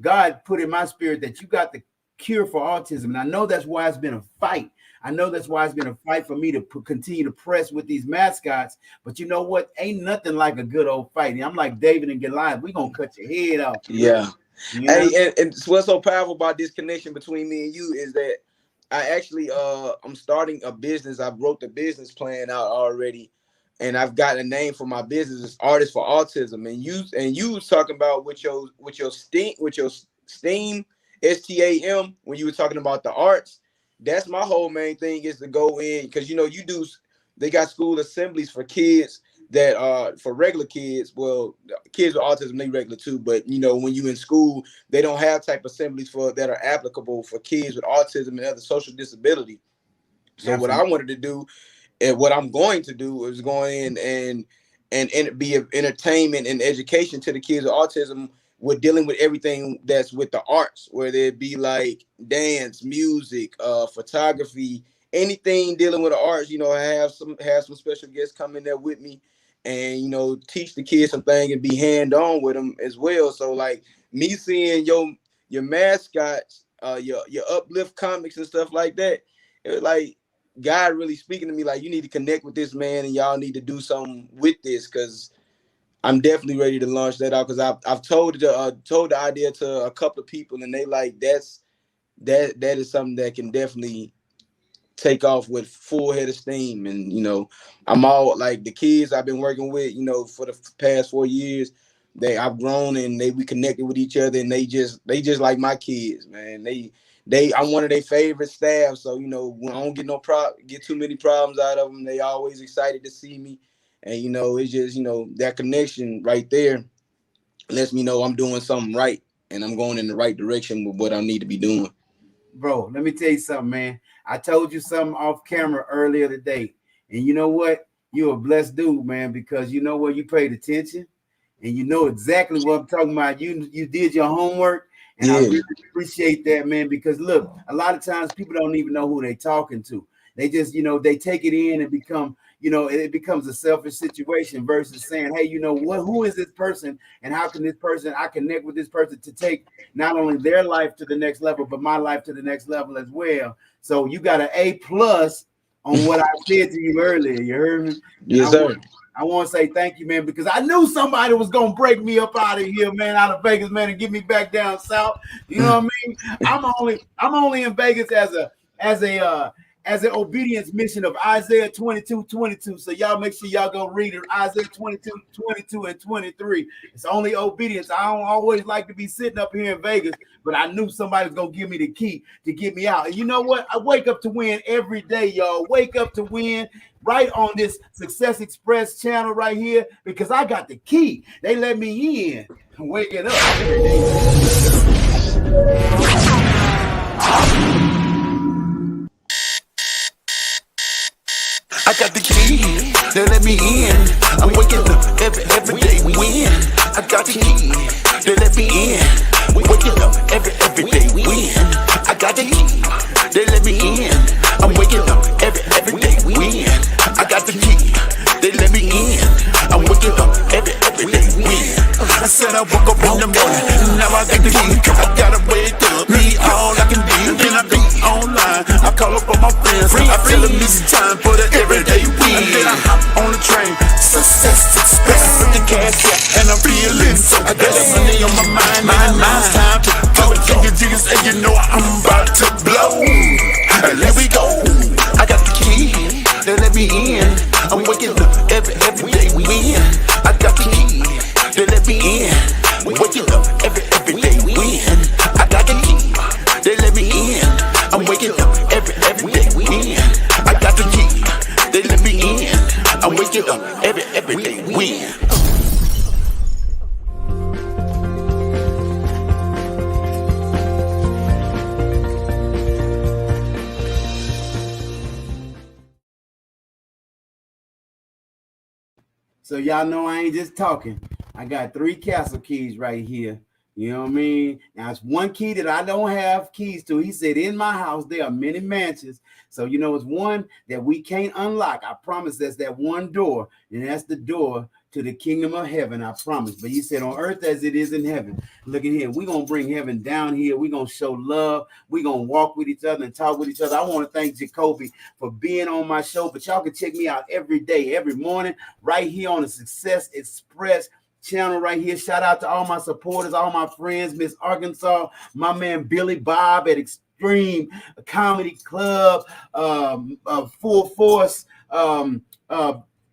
God put in my spirit that you got the cure for autism. And I know that's why it's been a fight. I know that's why it's been a fight for me to continue to press with these mascots. But you know what? Ain't nothing like a good old fight. I'm like David and Goliath. We're going to cut your head off. Yeah. You know? Hey, and what's so powerful about this connection between me and you is that I actually, I'm starting a business. I wrote the business plan out already, and I've got a name for my business. It's Artists for Autism. And you was talking about with your STEAM, STAM, when you were talking about the arts. That's my whole main thing, is to go in, because you know they got school assemblies for kids that are for regular kids. Well, kids with autism, they regular too, but you know, when you in school, they don't have type assemblies that are applicable for kids with autism and other social disability. So Absolutely. What I wanted to do, and what I'm going to do, is go in and be of entertainment and education to the kids with autism. We're dealing with everything that's with the arts, whether it be like dance, music, photography, anything dealing with the arts. You know, I have some special guests come in there with me, and you know, teach the kids some things and be hand on with them as well. So like me seeing your mascots, your uplift comics and stuff like that, it was like God really speaking to me, like, you need to connect with this man, and y'all need to do something with this, because I'm definitely ready to launch that out, because I've told the idea to a couple of people, and they like that is something that can definitely take off with full head of steam. And you know, I'm all like, the kids I've been working with, you know, for the past 4 years, I've grown, and we connected with each other, and they just like my kids, man. I'm one of their favorite staff, so you know, when I don't get too many problems out of them, they always excited to see me. And, you know, it's just, you know, that connection right there lets me know I'm doing something right, and I'm going in the right direction with what I need to be doing. Bro, let me tell you something, man. I told you something off camera earlier today. And you know what? You're a blessed dude, man, because you know what? You paid attention, and you know exactly what I'm talking about. You did your homework, and I really appreciate that, man, because, look, a lot of times people don't even know who they're talking to. They just, you know, they take it in and become, you know, it becomes a selfish situation versus saying, hey, you know what, who is this person, and how can I connect with this person to take not only their life to the next level, but my life to the next level as well. So you got an A+ on what I said to you earlier. You heard me? Yes, sir. I want to say thank you, man, because I knew somebody was going to break me up out of here, man, out of Vegas, man, and get me back down south. You know what I mean? I'm only in Vegas as an obedience mission of Isaiah 22:22. So y'all make sure y'all go read it. Isaiah 22:22 and 23. It's only obedience. I don't always like to be sitting up here in Vegas, but I knew somebody was going to give me the key to get me out. And you know what? I wake up to win every day, y'all. Wake up to win right on this Success Express channel right here, because I got the key. They let me in. Waking up every day. I got the key, they let me in. I'm waking up every day win. I got the key, they let me in. Waking up every day win. I got got the key, they let me in. I'm waking up every day win. I got the key, they let me in. I'm waking up every day win. I said I woke up in the morning, now I got the key. I gotta wake up, be all I can be. Then I be online, I call up all my friends. I feel them it's time for the everyday win. And then I hop on the train, success, with the cash out, and I'm feeling so. I got that money on my mind, now it's time to go. Jiggas, and you know I'm about to blow. And here we go, I got the key, they let me in. I'm waking up every day win. I got the key, they let me in. Waking up every day win. I got the key, they let me in. I'm waking up every day win. I got the key, they let me in. I'm waking up every day win. So y'all know I ain't just talking. I got 3 castle keys right here. You know what I mean? Now it's one key that I don't have keys to. He said, in my house, there are many mansions. So, you know, it's one that we can't unlock. I promise that's that one door. And that's the door to the kingdom of heaven. I promise. But he said, on earth as it is in heaven. Look at here. We're going to bring heaven down here. We're going to show love. We're going to walk with each other and talk with each other. I want to thank Jacoby for being on my show. But y'all can check me out every day, every morning, right here on the Success Express channel right here. Shout out to all my supporters, all my friends, Miss Arkansas, my man Billy Bob at Extreme Comedy Club, Full Force,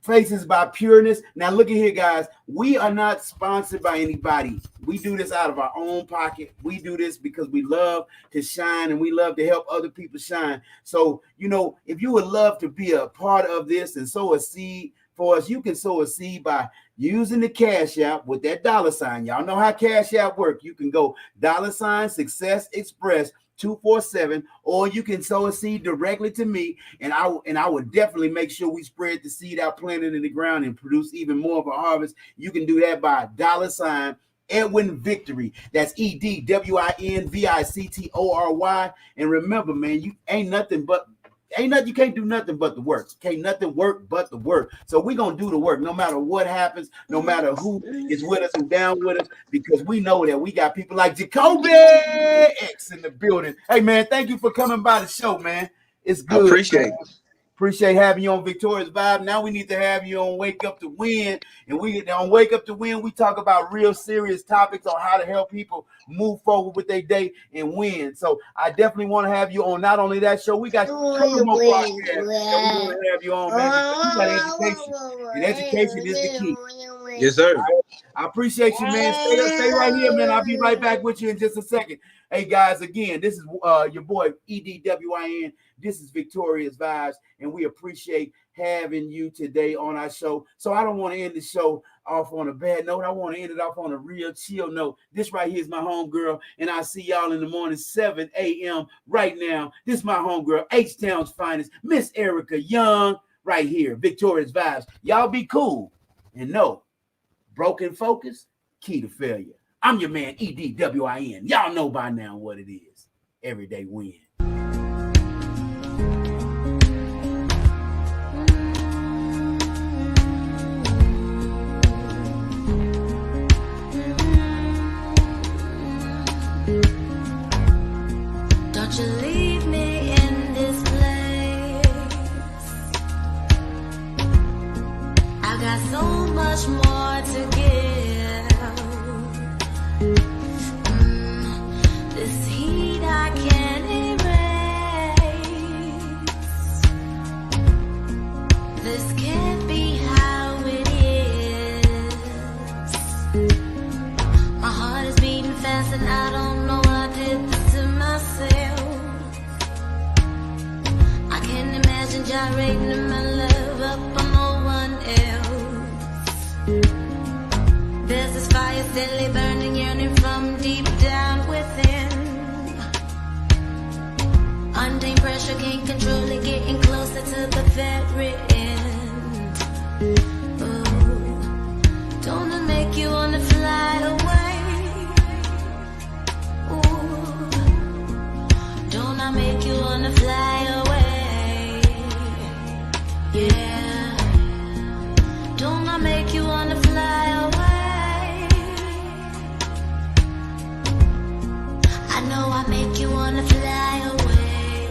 Faces by Pureness. Now look at here, guys. We are not sponsored by anybody. We do this out of our own pocket. We do this because we love to shine and we love to help other people shine. So, you know, if you would love to be a part of this and sow a seed for us, you can sow a seed by using the Cash App with that $sign. Y'all know how Cash App work. You can go $ Success Express 247, or you can sow a seed directly to me, and I would definitely make sure we spread the seed out, plant it in the ground, and produce even more of a harvest. You can do that by $ Edwin Victory. That's EDWIN VICTORY. And remember, man, you you can't do nothing but the work. Can't nothing work but the work. So we're going to do the work no matter what happens, no matter who is with us and down with us, because we know that we got people like Jacoby X in the building. Hey, man, thank you for coming by the show, man. It's good. I appreciate it. Appreciate having you on Victorious Vibe. Now we need to have you on Wake Up to Win. And on Wake Up to Win, we talk about real serious topics on how to help people move forward with their day and win. So I definitely want to have you on not only that show, we got a couple more podcasts that we want to have you on, man. You got education. And education is the key. Yes, sir. I appreciate you, man. Stay right here, man. I'll be right back with you in just a second. Hey, guys, again, this is your boy, EDWIN. This is Victorious Vibes, and we appreciate having you today on our show. So I don't want to end the show off on a bad note. I want to end it off on a real chill note. This right here is my homegirl, and I'll see y'all in the morning, 7 a.m. right now. This is my homegirl, H-Town's finest, Miss Erica Young, right here, Victorious Vibes. Y'all be cool, and know, broken focus, key to failure. I'm your man, EDWIN. Y'all know by now what it is. Everyday win. Don't you leave me in this place. I got so much more to give. This heat I can't erase. This can't be how it is. My heart is beating fast and I don't know why I did this to myself. I can't imagine gyrating my love up on no one else. There's this fire steadily burning, yearning from deep down within. Untamed pressure can't control it, getting closer to the very end. Ooh, don't it make you wanna fly away? Ooh, don't I know I make you wanna fly away.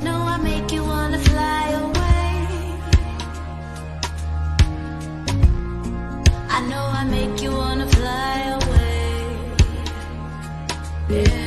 No, I make you wanna fly away. I know I make you wanna fly away. Yeah.